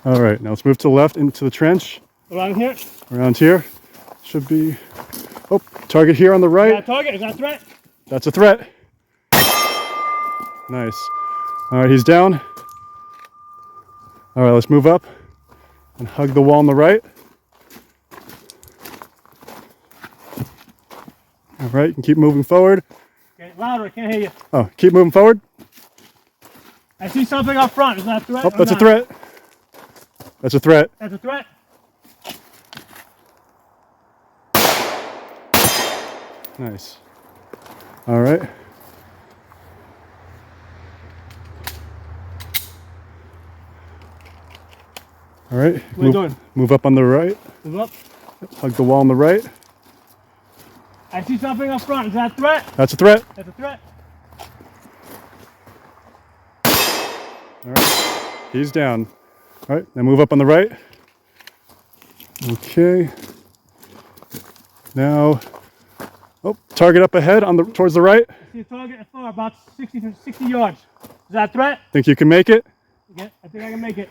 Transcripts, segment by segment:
All right, now let's move to the left into the trench. Around here? Around here. Should be... Oh, target here on the right. Is that a target? Is that a threat? That's a threat. Nice. All right, he's down. All right, let's move up and hug the wall on the right. All right, you can keep moving forward. Okay, louder, I can't hear you. Oh, keep moving forward. I see something up front. Is that a threat? Oh, that's a threat. That's a threat. That's a threat? Nice. All right. All right. What are you doing? Move up on the right. Move up. Hug the wall on the right. I see something up front. Is that a threat? That's a threat. That's a threat. All right. He's down. All right. Now move up on the right. Okay. Now, oh, target up ahead on the towards the right. I see a target far, about 60 yards. Is that a threat? Think you can make it? Yeah, I think I can make it.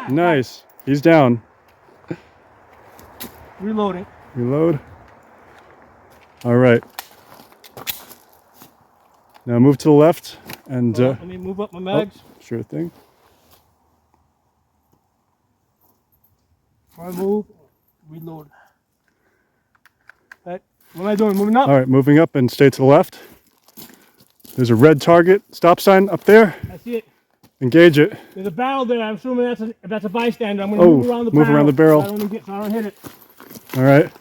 Nice. He's down. Reloading. Reload. All right. Now move to the left and... Let me move up my mags. Oh, sure thing. Before I move, reload. Right. What am I doing? Moving up? All right, moving up and stay to the left. There's a red target stop sign up there. I see it. Engage it. There's a barrel there. I'm assuming that's a bystander. I'm going to move around the barrel. Move around the barrel. So I don't hit it. All right.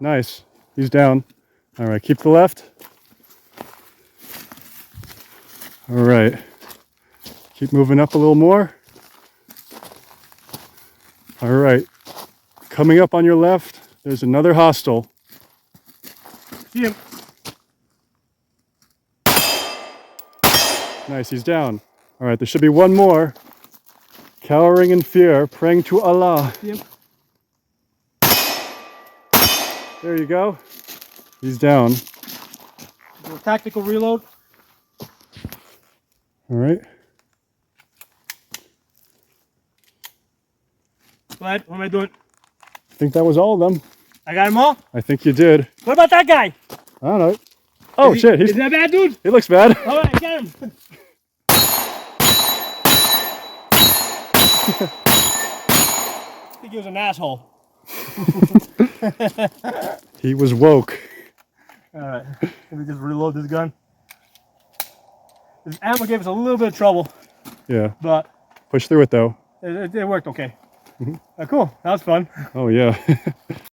Nice. He's down. All right, keep the left. All right. Keep moving up a little more. All right. Coming up on your left, there's another hostile. See him. Nice, he's down. All right, there should be one more. Cowering in fear, praying to Allah. See him. There you go. He's down. Do a tactical reload. All right. Glad. What am I doing? I think that was all of them. I got them all? I think you did. What about that guy? I don't know. Oh, shit. Is that bad, dude? He looks bad. All right, get him. I think he was an asshole. He was woke. All right, let me just reload this gun. This ammo gave us a little bit of trouble, Yeah. but Push through it, though. it worked okay. Cool, that was fun. Oh, yeah.